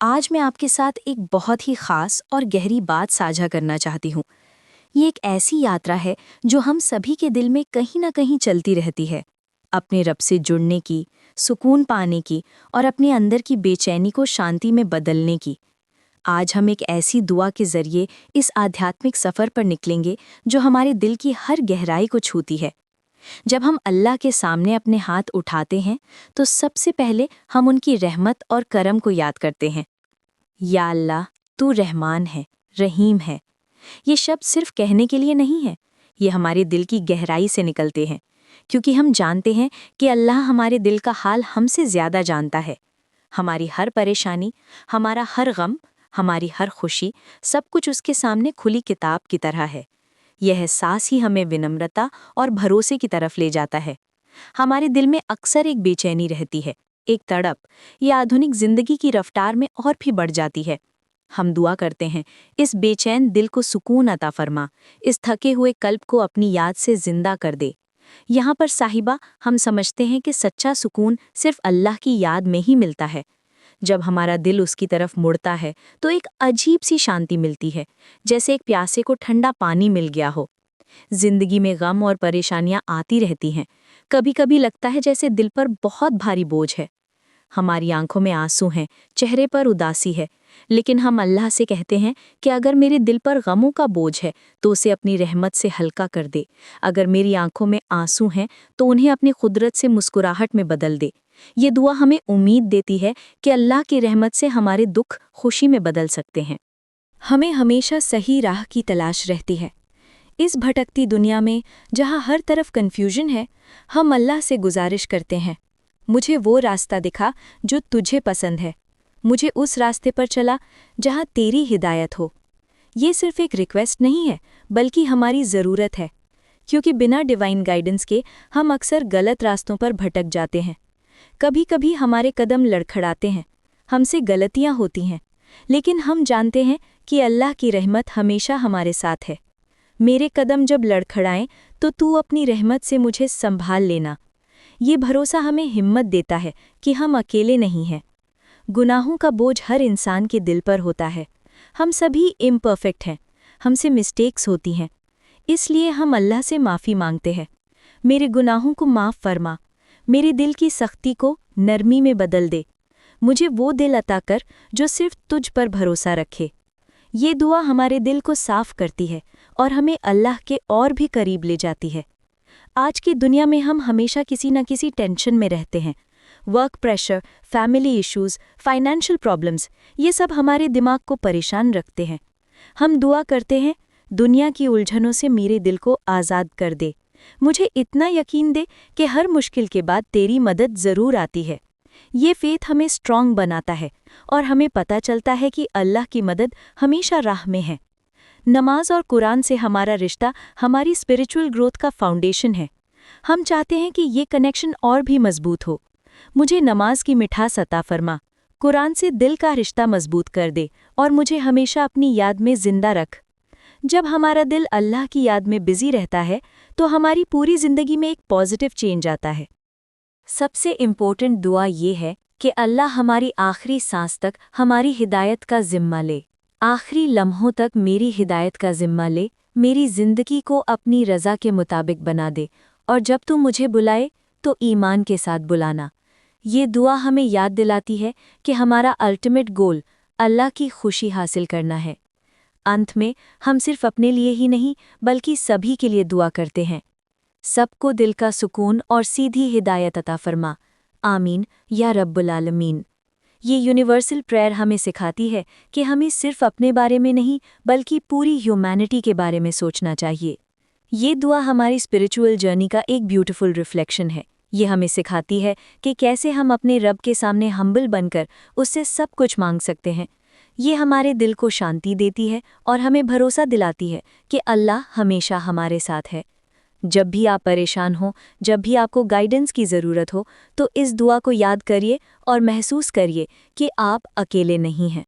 آج میں آپ کے ساتھ ایک بہت ہی خاص اور گہری بات ساجھا کرنا چاہتی ہوں۔ یہ ایک ایسی یاترا ہے جو ہم سبھی کے دل میں کہیں نہ کہیں چلتی رہتی ہے، اپنے رب سے جڑنے کی، سکون پانے کی اور اپنے اندر کی بے چینی کو شانتی میں بدلنے کی۔ آج ہم ایک ایسی دعا کے ذریعے اس آدھیاتمک سفر پر نکلیں گے جو ہمارے دل کی ہر گہرائی کو چھوتی ہے۔ جب ہم اللہ کے سامنے اپنے ہاتھ اٹھاتے ہیں تو سب سے پہلے ہم ان کی رحمت اور کرم کو یاد کرتے ہیں۔ یا اللہ، تو رحمان ہے، رحیم ہے۔ یہ شبد صرف کہنے کے لیے نہیں ہے، یہ ہمارے دل کی گہرائی سے نکلتے ہیں، کیونکہ ہم جانتے ہیں کہ اللہ ہمارے دل کا حال ہم سے زیادہ جانتا ہے۔ ہماری ہر پریشانی، ہمارا ہر غم، ہماری ہر خوشی، سب کچھ اس کے سامنے کھلی کتاب کی طرح ہے۔ یہ احساس ہی ہمیں ونمرتا اور بھروسے کی طرف لے جاتا ہے۔ ہمارے دل میں اکثر ایک بے چینی رہتی ہے، ایک تڑپ، یہ آدھنک زندگی کی رفتار میں اور بھی بڑھ جاتی ہے۔ ہم دعا کرتے ہیں، اس بے چین دل کو سکون عطا فرما، اس تھکے ہوئے قلب کو اپنی یاد سے زندہ کر دے۔ یہاں پر صاحبہ، ہم سمجھتے ہیں کہ سچا سکون صرف اللہ کی یاد میں ہی ملتا ہے۔ جب ہمارا دل اس کی طرف مڑتا ہے تو ایک عجیب سی شانتی ملتی ہے، جیسے ایک پیاسے کو ٹھنڈا پانی مل گیا ہو۔ زندگی میں غم اور پریشانیاں آتی رہتی ہیں، کبھی کبھی لگتا ہے جیسے دل پر بہت بھاری بوجھ ہے۔ ہماری آنکھوں میں آنسو ہیں، چہرے پر اداسی ہے، لیکن ہم اللہ سے کہتے ہیں کہ اگر میرے دل پر غموں کا بوجھ ہے تو اسے اپنی رحمت سے ہلکا کر دے، اگر میری آنکھوں میں آنسو ہیں تو انہیں اپنی قدرت سے مسکراہٹ میں بدل دے۔ یہ دعا ہمیں امید دیتی ہے کہ اللہ کی رحمت سے ہمارے دکھ خوشی میں بدل سکتے ہیں۔ ہمیں ہمیشہ صحیح راہ کی تلاش رہتی ہے۔ اس بھٹکتی دنیا میں جہاں ہر طرف کنفیوژن ہے، ہم اللہ سے گزارش کرتے ہیں، مجھے وہ راستہ دکھا جو تجھے پسند ہے، مجھے اس راستے پر چلا جہاں تیری ہدایت ہو۔ یہ صرف ایک ریکویسٹ نہیں ہے، بلکہ ہماری ضرورت ہے، کیونکہ بنا ڈیوائن گائیڈنس کے ہم اکثر غلط راستوں پر بھٹک جاتے ہیں۔ کبھی کبھی ہمارے قدم لڑکھڑاتے ہیں، ہم سے غلطیاں ہوتی ہیں، لیکن ہم جانتے ہیں کہ اللہ کی رحمت ہمیشہ ہمارے ساتھ ہے۔ میرے قدم جب لڑکھڑائیں تو اپنی رحمت سے مجھے سنبھال لینا۔ یہ بھروسہ ہمیں ہمت دیتا ہے کہ ہم اکیلے نہیں ہیں۔ گناہوں کا بوجھ ہر انسان کے دل پر ہوتا ہے، ہم سبھی امپرفیکٹ ہیں، ہم سے مسٹیکس ہوتی ہیں، اس لیے ہم اللہ سے معافی مانگتے ہیں۔ میرے گناہوں کو معاف فرما، میرے دل کی سختی کو نرمی میں بدل دے، مجھے وہ دل عطا کر جو صرف تجھ پر بھروسہ رکھے۔ یہ دعا ہمارے دل کو صاف کرتی ہے اور ہمیں اللہ کے اور بھی قریب لے جاتی ہے۔ آج کی دنیا میں ہم ہمیشہ کسی نہ کسی ٹینشن میں رہتے ہیں۔ Work pressure, family issues, financial problems, یہ سب ہمارے دماغ کو پریشان رکھتے ہیں۔ ہم دعا کرتے ہیں، دنیا کی الجھنوں سے میرے دل کو آزاد کر دے، مجھے اتنا یقین دے کہ ہر مشکل کے بعد تیری مدد ضرور آتی ہے۔ یہ فیتھ ہمیں اسٹرانگ بناتا ہے اور ہمیں پتہ چلتا ہے کہ اللہ کی مدد ہمیشہ راہ میں ہے۔ نماز اور قرآن سے ہمارا رشتہ ہماری اسپریچول گروتھ کا فاؤنڈیشن ہے۔ ہم چاہتے ہیں کہ یہ کنیکشن اور بھی مضبوط ہو۔ مجھے نماز کی مٹھاس عطا فرما، قرآن سے دل کا رشتہ مضبوط کر دے اور مجھے ہمیشہ اپنی یاد میں زندہ رکھ۔ جب ہمارا دل اللہ کی یاد میں بزی رہتا ہے تو ہماری پوری زندگی میں ایک پازیٹیو چینج آتا ہے۔ سب سے امپورٹنٹ دعا یہ ہے کہ اللہ ہماری آخری سانس تک ہماری ہدایت کا ذمہ لے، آخری لمحوں تک میری ہدایت کا ذمہ لے، میری زندگی کو اپنی رضا کے مطابق بنا دے، اور جب تو مجھے بلائے تو ایمان کے ساتھ بلانا۔ یہ دعا ہمیں یاد دلاتی ہے کہ ہمارا الٹیمیٹ گول اللہ کی خوشی حاصل کرنا ہے۔ انت میں ہم صرف اپنے لیے ہی نہیں بلکہ سبھی کے لیے دعا کرتے ہیں، سب کو دل کا سکون اور سیدھی ہدایت عطا فرما، آمین یا رب العالمین۔ یہ یونیورسل پریئر ہمیں سکھاتی ہے کہ ہمیں صرف اپنے بارے میں نہیں بلکہ پوری ہیومینٹی کے بارے میں سوچنا چاہیے۔ یہ دعا ہماری اسپریچول جرنی کا ایک بیوٹیفل ریفلیکشن ہے۔ یہ ہمیں سکھاتی ہے کہ کیسے ہم اپنے رب کے سامنے ہمبل بن کر اس سے سب کچھ مانگ سکتے ہیں۔ یہ ہمارے دل کو شانتی دیتی ہے اور ہمیں بھروسہ دلاتی ہے کہ اللہ ہمیشہ ہمارے ساتھ ہے۔ جب بھی آپ پریشان ہوں، جب بھی آپ کو گائیڈنس کی ضرورت ہو، تو اس دعا کو یاد کریے اور محسوس کریے کہ آپ اکیلے نہیں ہیں۔